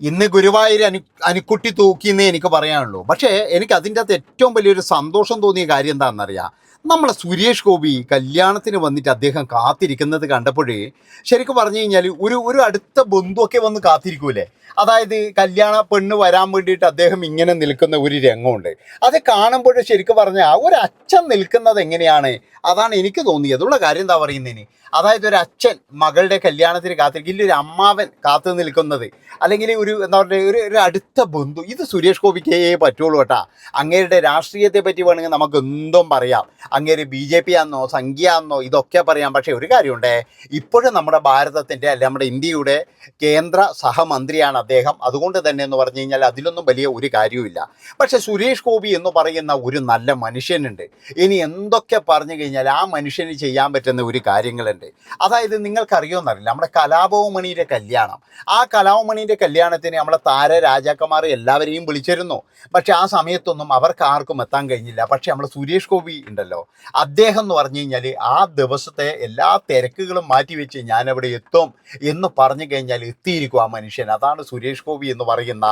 ഇന്ന് ഗുരുവായൂർ അനുക്കുട്ടി തൂക്കിയെന്നേ എനിക്ക് പറയാനുള്ളൂ. പക്ഷേ എനിക്ക് അതിൻ്റെ അകത്ത് ഏറ്റവും വലിയൊരു സന്തോഷം തോന്നിയ കാര്യം എന്താണെന്നറിയാം, നമ്മളെ സുരേഷ് ഗോപി കല്യാണത്തിന് വന്നിട്ട് അദ്ദേഹം കാത്തിരിക്കുന്നത് കണ്ടപ്പോഴേ ശരിക്കും പറഞ്ഞു കഴിഞ്ഞാൽ ഒരു ഒരു അടുത്ത ബന്ധുവൊക്കെ വന്ന് കാത്തിരിക്കൂലേ. അതായത് കല്യാണ പെണ്ണ് വരാൻ വേണ്ടിയിട്ട് അദ്ദേഹം ഇങ്ങനെ നിൽക്കുന്ന ഒരു രംഗമുണ്ട്. അത് കാണുമ്പോൾ ശരിക്കും പറഞ്ഞാൽ ഒരു അച്ഛൻ നിൽക്കുന്നത് എങ്ങനെയാണ്, അതാണ് എനിക്ക് തോന്നിയത്. ഉള്ള കാര്യം എന്താ പറയുന്നതിന്, അതായത് ഒരു അച്ഛൻ മകളുടെ കല്യാണത്തിന് കാത്തിരിക്കും, ഇല്ല ഒരു അമ്മാവൻ കാത്തു നിൽക്കുന്നത്, അല്ലെങ്കിൽ ഒരു എന്താ പറയുക ഒരു അടുത്ത ബന്ധു. ഇത് സുരേഷ് ഗോപിക്കേ പറ്റുള്ളൂ കേട്ടാ. അങ്ങേരുടെ രാഷ്ട്രീയത്തെ പറ്റി വേണമെങ്കിൽ നമുക്ക് എന്തും പറയാം, അങ്ങേര് BJP ആണെന്നോ സംഖ്യയാണെന്നോ ഇതൊക്കെ പറയാം. പക്ഷേ ഒരു കാര്യമുണ്ടേ, ഇപ്പോഴും നമ്മുടെ ഭാരതത്തിൻ്റെ അല്ലെ നമ്മുടെ ഇന്ത്യയുടെ കേന്ദ്ര സഹമന്ത്രിയാണ് അദ്ദേഹം. അതുകൊണ്ട് തന്നെ എന്ന് പറഞ്ഞു കഴിഞ്ഞാൽ അതിലൊന്നും വലിയ ഒരു കാര്യവുമില്ല. പക്ഷേ സുരേഷ് ഗോപി എന്ന് പറയുന്ന ഒരു നല്ല മനുഷ്യനുണ്ട്. ഇനി എന്തൊക്കെ പറഞ്ഞു കഴിഞ്ഞാൽ ആ മനുഷ്യന് ചെയ്യാൻ പറ്റുന്ന ഒരു കാര്യങ്ങളുണ്ട്. അതായത് നിങ്ങൾക്കറിയുമെന്നറിയില്ല, നമ്മുടെ കലാഭവമണിയുടെ കല്യാണം, ആ കലാഭവമണിയുടെ കല്യാണത്തിന് നമ്മളെ താര രാജാക്കന്മാർ എല്ലാവരെയും വിളിച്ചിരുന്നു. പക്ഷെ ആ സമയത്തൊന്നും അവർക്ക് ആർക്കും എത്താൻ കഴിഞ്ഞില്ല. പക്ഷെ നമ്മൾ സുരേഷ് ഗോപി ഉണ്ടല്ലോ, അദ്ദേഹം എന്ന് പറഞ്ഞു കഴിഞ്ഞാൽ ആ ദിവസത്തെ എല്ലാ തിരക്കുകളും മാറ്റിവെച്ച് ഞാനവിടെ എത്തും എന്ന് പറഞ്ഞു കഴിഞ്ഞാൽ എത്തിയിരിക്കും ആ മനുഷ്യൻ. അതാണ് സുരേഷ് ഗോപി എന്ന് പറയുന്ന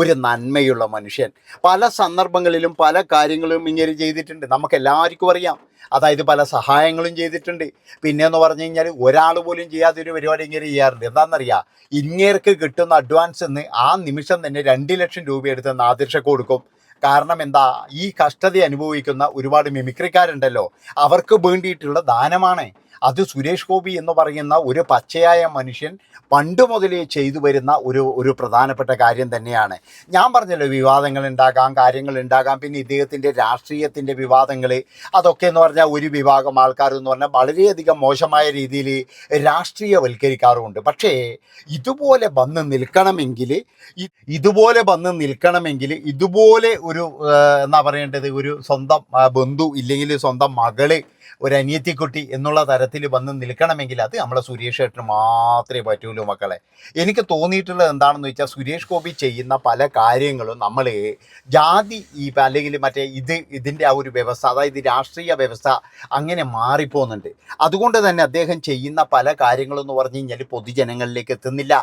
ഒരു നന്മയുള്ള മനുഷ്യൻ. പല സന്ദർഭങ്ങളിലും പല കാര്യങ്ങളും ഇങ്ങനെ ചെയ്തിട്ടുണ്ട്, നമുക്ക് എല്ലാവർക്കും അറിയാം. അതായത് പല സഹായങ്ങളും ചെയ്തിട്ടുണ്ട്. പിന്നെയെന്ന് പറഞ്ഞു കഴിഞ്ഞാൽ ഒരാൾ പോലും ചെയ്യാത്തൊരു പരിപാടി ഇങ്ങനെ ചെയ്യാറുണ്ട്. എന്താണെന്നറിയാം, ഇങ്ങേർക്ക് കിട്ടുന്ന അഡ്വാൻസ് എന്ന് ആ നിമിഷം തന്നെ 2 ലക്ഷം രൂപ എടുത്ത് നാദിർഷക്ക് കൊടുക്കും. കാരണം എന്താ, ഈ കഷ്ടത അനുഭവിക്കുന്ന ഒരുപാട് മിമിക്രിക്കാരുണ്ടല്ലോ, അവർക്ക് വേണ്ടിയിട്ടുള്ള ദാനമാണ് അത്. സുരേഷ് ഗോപി എന്ന് പറയുന്ന ഒരു പച്ചയായ മനുഷ്യൻ പണ്ട് മുതലേ ചെയ്തു വരുന്ന ഒരു പ്രധാനപ്പെട്ട കാര്യം തന്നെയാണ്. ഞാൻ പറഞ്ഞല്ലോ, വിവാദങ്ങൾ ഉണ്ടാകാം, കാര്യങ്ങൾ ഉണ്ടാകാം. പിന്നെ ഇദ്ദേഹത്തിൻ്റെ രാഷ്ട്രീയത്തിൻ്റെ വിവാദങ്ങൾ, അതൊക്കെ എന്ന് പറഞ്ഞാൽ ഒരു വിഭാഗം ആൾക്കാരെന്ന് പറഞ്ഞാൽ വളരെയധികം മോശമായ രീതിയിൽ രാഷ്ട്രീയവൽക്കരിക്കാറുമുണ്ട്. പക്ഷേ ഇതുപോലെ വന്ന് നിൽക്കണമെങ്കിൽ ഇതുപോലെ ഒരു എന്താ പറയേണ്ടത്, ഒരു സ്വന്തം ബന്ധു ഇല്ലെങ്കിൽ സ്വന്തം മകള്, ഒരു അനിയത്തിക്കുട്ടി എന്നുള്ള തരത്തിൽ വന്ന് നിൽക്കണമെങ്കിൽ അത് നമ്മളെ സുരേഷ് ഏട്ടന് മാത്രമേ പറ്റുള്ളൂ മക്കളെ. എനിക്ക് തോന്നിയിട്ടുള്ളത് എന്താണെന്ന് വെച്ചാൽ, സുരേഷ് ഗോപി ചെയ്യുന്ന പല കാര്യങ്ങളും നമ്മൾ ജാതി അല്ലെങ്കിൽ മറ്റേ ഇതിൻ്റെ ആ ഒരു വ്യവസ്ഥ, അതായത് രാഷ്ട്രീയ വ്യവസ്ഥ അങ്ങനെ മാറിപ്പോകുന്നുണ്ട്. അതുകൊണ്ട് തന്നെ അദ്ദേഹം ചെയ്യുന്ന പല കാര്യങ്ങളെന്ന് പറഞ്ഞു കഴിഞ്ഞാൽ പൊതുജനങ്ങളിലേക്ക് എത്തുന്നില്ല.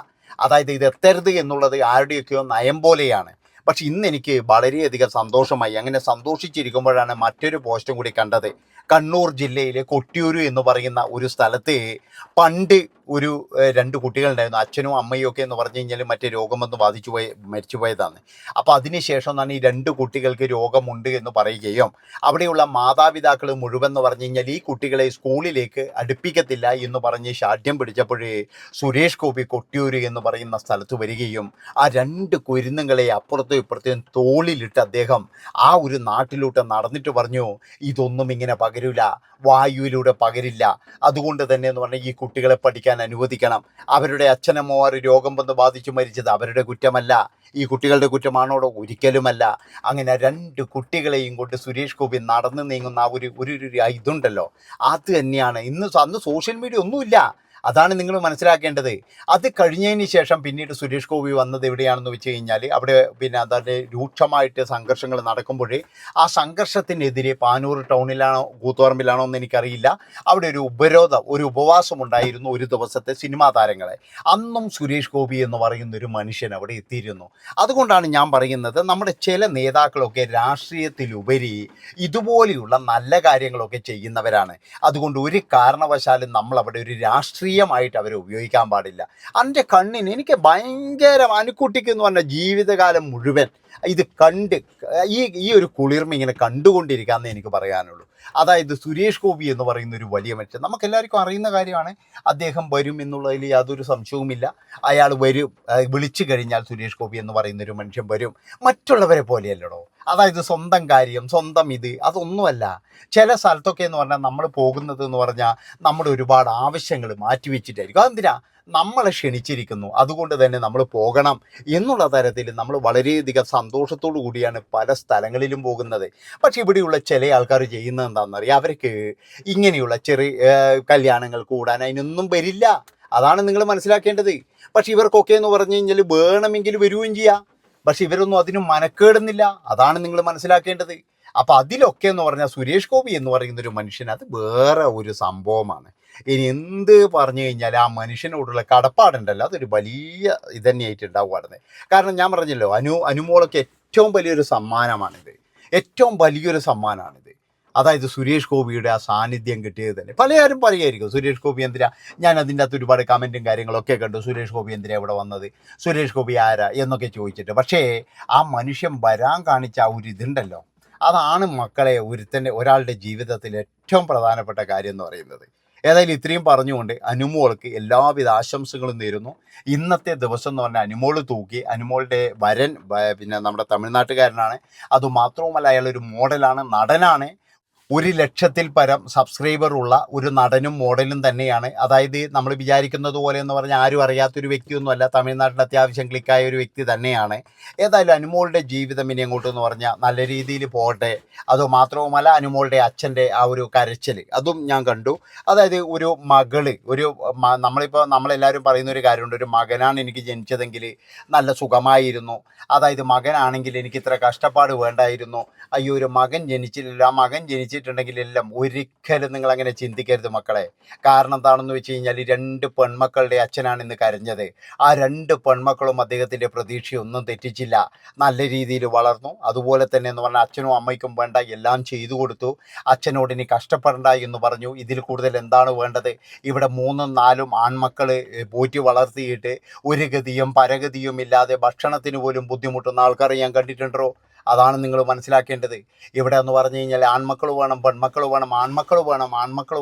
അതായത് ഇത് എത്തരുത് എന്നുള്ളത് ആരുടെയൊക്കെയോ നയം പോലെയാണ്. പക്ഷെ ഇന്ന് എനിക്ക് വളരെയധികം സന്തോഷമായി. അങ്ങനെ സന്തോഷിച്ചിരിക്കുമ്പോഴാണ് മറ്റൊരു പോസ്റ്റും കൂടി കണ്ടത്. കണ്ണൂർ ജില്ലയിലെ കൊട്ടിയൂർ എന്ന് പറയുന്ന ഒരു സ്ഥലത്ത് പണ്ട് ഒരു 2 കുട്ടികളുണ്ടായിരുന്നു. അച്ഛനും അമ്മയും ഒക്കെ എന്ന് പറഞ്ഞു കഴിഞ്ഞാൽ മറ്റേ രോഗം വന്ന് മരിച്ചുപോയതാണ്. അപ്പോൾ അതിനുശേഷം എന്നാണ് ഈ 2 കുട്ടികൾക്ക് രോഗമുണ്ട് എന്ന് പറയുകയും അവിടെയുള്ള മാതാപിതാക്കൾ മുഴുവൻ എന്ന് പറഞ്ഞു കഴിഞ്ഞാൽ ഈ കുട്ടികളെ സ്കൂളിലേക്ക് അടുപ്പിക്കത്തില്ല എന്ന് പറഞ്ഞ് ശാഠ്യം പിടിച്ചപ്പോഴേ സുരേഷ് ഗോപി കൊട്ടിയൂർ എന്ന് പറയുന്ന സ്ഥലത്ത് വരികയും ആ 2 കുരുന്നുകളെ അപ്പുറത്തും ഇപ്പുറത്തും തോളിലിട്ട് അദ്ദേഹം ആ ഒരു നാട്ടിലോട്ട് നടന്നിട്ട് പറഞ്ഞു, ഇതൊന്നും ഇങ്ങനെ പകരില്ല, വായുവിലൂടെ പകരില്ല. അതുകൊണ്ട് തന്നെ എന്ന് പറഞ്ഞാൽ ഈ കുട്ടികളെ പഠിക്കാൻ അനുവദിക്കണം. അവരുടെ അച്ഛനമ്മമാർ രോഗം വന്ന് ബാധിച്ചു മരിച്ചത് അവരുടെ കുറ്റമല്ല, ഈ കുട്ടികളുടെ കുറ്റമാണോടോ? ഒരിക്കലുമല്ല. അങ്ങനെ 2 കുട്ടികളെയും കൊണ്ട് സുരേഷ് ഗോപി നടന്നു നീങ്ങുന്ന ആ ഒരു ഇതുണ്ടല്ലോ, അത് തന്നെയാണ് അന്ന് സോഷ്യൽ മീഡിയ ഒന്നുമില്ല. അതാണ് നിങ്ങൾ മനസ്സിലാക്കേണ്ടത്. അത് കഴിഞ്ഞതിന് ശേഷം പിന്നീട് സുരേഷ് ഗോപി വന്നത് എവിടെയാണെന്ന് വെച്ച് കഴിഞ്ഞാൽ, അവിടെ പിന്നെ അതായത് രൂക്ഷമായിട്ട് സംഘർഷങ്ങൾ നടക്കുമ്പോഴേ ആ സംഘർഷത്തിനെതിരെ പാനൂർ ടൗണിലാണോ കൂത്തുപറമ്പിലാണോ എന്ന് എനിക്കറിയില്ല, അവിടെ ഒരു ഉപവാസം ഉണ്ടായിരുന്നു ഒരു ദിവസത്തെ സിനിമാ താരങ്ങളെ. അന്നും സുരേഷ് ഗോപി എന്ന് പറയുന്ന ഒരു മനുഷ്യൻ അവിടെ എത്തിയിരുന്നു. അതുകൊണ്ടാണ് ഞാൻ പറയുന്നത്, നമ്മുടെ ചില നേതാക്കളൊക്കെ രാഷ്ട്രീയത്തിലുപരി ഇതുപോലെയുള്ള നല്ല കാര്യങ്ങളൊക്കെ ചെയ്യുന്നവരാണ്. അതുകൊണ്ട് ഒരു കാരണവശാലും നമ്മൾ അവിടെ ഒരു രാഷ്ട്രീയമായിട്ട് അവരെ ഉപയോഗിക്കാൻ പാടില്ല. എൻ്റെ കണ്ണിന് എനിക്ക് ഭയങ്കര അനുക്കുട്ടിക്ക് എന്ന് പറഞ്ഞാൽ ജീവിതകാലം മുഴുവൻ ഇത് കണ്ട് ഈ ഒരു കുളിർമ ഇങ്ങനെ കണ്ടുകൊണ്ടിരിക്കാമെന്നേ എനിക്ക് പറയാനുള്ളൂ. അതായത് സുരേഷ് ഗോപി എന്ന് പറയുന്ന ഒരു വലിയ മനുഷ്യൻ, നമുക്കെല്ലാവർക്കും അറിയുന്ന കാര്യമാണ്. അദ്ദേഹം വരും എന്നുള്ളതിൽ യാതൊരു സംശയവുമില്ല. അയാൾ വരും, വിളിച്ചു കഴിഞ്ഞാൽ സുരേഷ് ഗോപി എന്ന് പറയുന്ന ഒരു മനുഷ്യൻ വരും. മറ്റുള്ളവരെ പോലെയല്ലടോ. അതായത് സ്വന്തം കാര്യം, സ്വന്തം അതൊന്നുമല്ല. ചില സ്ഥലത്തൊക്കെ എന്ന് പറഞ്ഞാൽ നമ്മൾ പോകുന്നത് എന്ന് പറഞ്ഞാൽ നമ്മുടെ ഒരുപാട് ആവശ്യങ്ങൾ മാറ്റിവെച്ചിട്ടായിരിക്കും. അതെന്തിനാ? നമ്മളെ ക്ഷണിച്ചിരിക്കുന്നു, അതുകൊണ്ട് തന്നെ നമ്മൾ പോകണം എന്നുള്ള തരത്തിൽ നമ്മൾ വളരെയധികം സന്തോഷത്തോടു കൂടിയാണ് പല സ്ഥലങ്ങളിലും പോകുന്നത്. പക്ഷേ ഇവിടെയുള്ള ചില ആൾക്കാർ ചെയ്യുന്നത് എന്താണെന്നറിയാം, അവർക്ക് ഇങ്ങനെയുള്ള ചെറിയ കല്യാണങ്ങൾ കൂടാൻ അതിനൊന്നും വരില്ല. അതാണ് നിങ്ങൾ മനസ്സിലാക്കേണ്ടത്. പക്ഷെ ഇവർക്കൊക്കെ എന്ന് പറഞ്ഞു കഴിഞ്ഞാൽ വേണമെങ്കിൽ വരികയും ചെയ്യാം. പക്ഷെ ഇവരൊന്നും അതിന് മനക്കേടുന്നില്ല. അതാണ് നിങ്ങൾ മനസ്സിലാക്കേണ്ടത്. അപ്പോൾ അതിലൊക്കെ എന്ന് പറഞ്ഞാൽ സുരേഷ് ഗോപി എന്ന് പറയുന്ന ഒരു മനുഷ്യൻ അത് വേറെ ഒരു സംഭവമാണ്. ഇനി എന്ത് പറഞ്ഞു കഴിഞ്ഞാൽ ആ മനുഷ്യനോടുള്ള കടപ്പാടുണ്ടല്ലോ അതൊരു വലിയ ഇതന്നെയായിട്ടുണ്ടാവുകയാണ്. കാരണം ഞാൻ പറഞ്ഞല്ലോ അനുമോളൊക്കെ ഏറ്റവും വലിയൊരു സമ്മാനമാണിത്, ഏറ്റവും വലിയൊരു സമ്മാനമാണിത്. അതായത് സുരേഷ് ഗോപിയുടെ ആ സാന്നിധ്യം കിട്ടിയത് തന്നെ പലരും പറയുമായിരിക്കും സുരേഷ് ഗോപി എന്തിനാ, ഞാൻ അതിൻ്റെ അകത്ത് ഒരുപാട് കമൻറ്റും കാര്യങ്ങളൊക്കെ കണ്ടു, സുരേഷ് ഗോപി എന്തിനാ ഇവിടെ വന്നത്, സുരേഷ് ഗോപി ആരാ എന്നൊക്കെ ചോദിച്ചിട്ട്. പക്ഷേ ആ മനുഷ്യൻ വരാൻ കാണിച്ച ആ ഒരു ഇതുണ്ടല്ലോ, അതാണ് മക്കളെ ഒരാളുടെ ജീവിതത്തിൽ ഏറ്റവും പ്രധാനപ്പെട്ട കാര്യം എന്ന് പറയുന്നത്. ഏതായാലും ഇത്രയും പറഞ്ഞുകൊണ്ട് അനുമോൾക്ക് എല്ലാവിധ ആശംസകളും നേരുന്നു. ഇന്നത്തെ ദിവസം എന്ന് പറഞ്ഞാൽ അനുമോൾ തൂക്കി. അനുമോളുടെ വരൻ പിന്നെ നമ്മുടെ തമിഴ്നാട്ടുകാരനാണ്. അതുമാത്രവുമല്ല അയാളൊരു മോഡലാണ്, നടനാണ്. 1,00,000-ൽ പരം സബ്സ്ക്രൈബർ ഉള്ള ഒരു നടനും മോഡലും തന്നെയാണ്. അതായത് നമ്മൾ വിചാരിക്കുന്നത് പോലെ എന്ന് പറഞ്ഞാൽ ആരും അറിയാത്തൊരു വ്യക്തിയൊന്നുമല്ല, തമിഴ്നാട്ടിൽ അത്യാവശ്യം ക്ലിക്കായ ഒരു വ്യക്തി തന്നെയാണ്. ഏതായാലും അനുമോളുടെ ജീവിതം ഇനി അങ്ങോട്ടെന്ന് പറഞ്ഞാൽ നല്ല രീതിയിൽ പോകട്ടെ. അതുമാത്രവുമല്ല അനുമോളുടെ അച്ഛൻ്റെ ആ ഒരു കരച്ചിൽ അതും ഞാൻ കണ്ടു. അതായത് ഒരു മകള് നമ്മളിപ്പോൾ നമ്മളെല്ലാവരും പറയുന്ന ഒരു കാര്യമുണ്ട്, ഒരു മകനാണ് എനിക്ക് ജനിച്ചതെങ്കിൽ നല്ല സുഖമായിരുന്നു, അതായത് മകനാണെങ്കിൽ എനിക്ക് ഇത്ര കഷ്ടപ്പാട് വേണ്ടായിരുന്നു, അയ്യോ ഒരു മകൻ ജനിച്ചില്ല, ആ മകൻ ജനിച്ചിട്ടുണ്ടെങ്കിൽ എല്ലാം. ഒരിക്കലും നിങ്ങളങ്ങനെ ചിന്തിക്കരുത് മക്കളെ. കാരണം എന്താണെന്ന് വെച്ച് കഴിഞ്ഞാൽ 2 പെൺമക്കളുടെ അച്ഛനാണ് ഇന്ന് കരഞ്ഞത്. ആ 2 പെൺമക്കളും അദ്ദേഹത്തിൻ്റെ പ്രതീക്ഷയൊന്നും തെറ്റിച്ചില്ല, നല്ല രീതിയിൽ വളർന്നു. അതുപോലെ തന്നെ എന്ന് പറഞ്ഞാൽ അച്ഛനും അമ്മയ്ക്കും വേണ്ട എല്ലാം ചെയ്തു കൊടുത്തു. അച്ഛനോട് ഇനി കഷ്ടപ്പെടണ്ട എന്ന് പറഞ്ഞു. ഇതിൽ കൂടുതൽ എന്താണ് വേണ്ടത്? ഇവിടെ 3ഉം 4ഉം ആൺമക്കൾ പോറ്റി വളർത്തിയിട്ട് ഒരു ഗതിയും പരഗതിയും ഇല്ലാതെ ഭക്ഷണത്തിന് പോലും ബുദ്ധിമുട്ടുന്ന ആൾക്കാരെ ഞാൻ കണ്ടിട്ടുണ്ടോ? അതാണ് നിങ്ങൾ മനസ്സിലാക്കേണ്ടത്. ഇവിടെ എന്ന് പറഞ്ഞു കഴിഞ്ഞാൽ ആൺമക്കൾ വേണം, പെൺമക്കൾ വേണം, ആൺമക്കൾ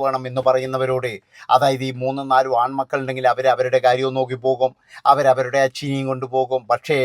വേണം എന്ന് പറയുന്നവരോട്, അതായത് ഈ 3ഉം 4ഉം ആൺമക്കളുണ്ടെങ്കിൽ അവരുടെ കാര്യവും നോക്കി പോകും, അവരുടെ അച്ഛനെയും കൊണ്ടുപോകും. പക്ഷേ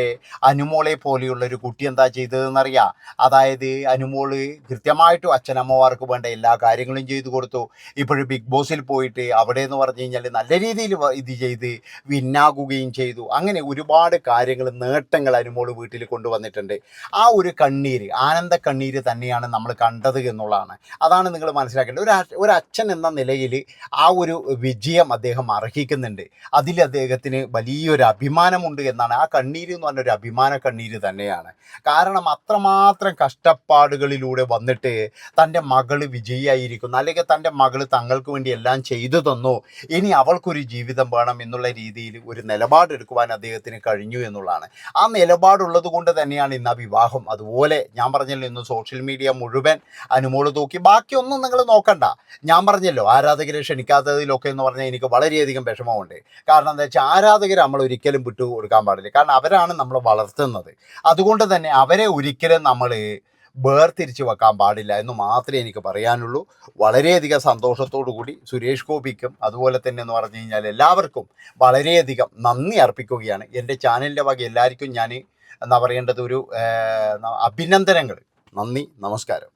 അനുമോളെ പോലെയുള്ളൊരു കുട്ടി എന്താ ചെയ്തതെന്നറിയാം. അതായത് അനുമോള് കൃത്യമായിട്ടും അച്ഛനമ്മമാർക്ക് വേണ്ട എല്ലാ കാര്യങ്ങളും ചെയ്തു കൊടുത്തു. ഇപ്പോഴും ബിഗ് ബോസിൽ പോയിട്ട് അവിടെ എന്ന് പറഞ്ഞു കഴിഞ്ഞാൽ നല്ല രീതിയിൽ ഇത് ചെയ്ത് വിന്നാകുകയും ചെയ്തു. അങ്ങനെ ഒരുപാട് കാര്യങ്ങൾ, നേട്ടങ്ങൾ അനുമോള് വീട്ടിൽ കൊണ്ടുവന്നിട്ടുണ്ട്. ആ ഒരു കണ്ണീര്, ആനന്ദ കണ്ണീര് തന്നെയാണ് നമ്മൾ കണ്ടത് എന്നുള്ളതാണ്. അതാണ് നിങ്ങൾ മനസ്സിലാക്കേണ്ടത്. ഒരു അച്ഛൻ എന്ന നിലയിൽ ആ ഒരു വിജയം അദ്ദേഹം അർഹിക്കുന്നുണ്ട്. അതിൽ അദ്ദേഹത്തിന് വലിയൊരു അഭിമാനമുണ്ട് എന്നാണ്. ആ കണ്ണീര് എന്ന് പറഞ്ഞൊരു അഭിമാന കണ്ണീര് തന്നെയാണ്. കാരണം അത്രമാത്രം കഷ്ടപ്പാടുകളിലൂടെ വന്നിട്ട് തൻ്റെ മകള് വിജയിയായിരിക്കുന്നു, അല്ലെങ്കിൽ തൻ്റെ മകള് തങ്ങൾക്ക് വേണ്ടി എല്ലാം ചെയ്തു തന്നു, ഇനി അവൾക്കൊരു ജീവിതം വേണം എന്നുള്ള രീതിയിൽ ഒരു നിലപാടെടുക്കുവാൻ അദ്ദേഹത്തിന് കഴിഞ്ഞു എന്നുള്ളതാണ്. ആ നിലപാടുള്ളത് കൊണ്ട് തന്നെയാണ് ഇന്ന് ആ വിവാഹം. അതുപോലെ ഞാൻ പറഞ്ഞല്ലോ, ഇന്ന് സോഷ്യൽ മീഡിയ മുഴുവൻ അനുമോള് തൂക്കി. ബാക്കിയൊന്നും നിങ്ങൾ നോക്കണ്ട. ഞാൻ പറഞ്ഞല്ലോ ആരാധകരെ ക്ഷണിക്കാത്തതിലൊക്കെ എന്ന് പറഞ്ഞാൽ എനിക്ക് വളരെയധികം വിഷമമുണ്ട്. കാരണം എന്താ വെച്ചാൽ ആരാധകരെ നമ്മൾ ഒരിക്കലും വിട്ടു കൊടുക്കാൻ പാടില്ല. കാരണം അവരാണ് നമ്മൾ വളർത്തുന്നത്. അതുകൊണ്ട് തന്നെ അവരെ ഒരിക്കലും നമ്മൾ വേർതിരിച്ച് വെക്കാൻ പാടില്ല എന്ന് മാത്രമേ എനിക്ക് പറയാനുള്ളൂ. വളരെയധികം സന്തോഷത്തോടു കൂടി സുരേഷ് ഗോപിക്കും അതുപോലെ തന്നെ എന്ന് പറഞ്ഞു കഴിഞ്ഞാൽ എല്ലാവർക്കും വളരെയധികം നന്ദി അർപ്പിക്കുകയാണ്. എൻ്റെ ചാനലിൻ്റെ വക എല്ലാവർക്കും ഞാൻ എന്താ പറയേണ്ടത്, ഒരു അഭിനന്ദനങ്ങൾ. നന്ദി, നമസ്കാരം.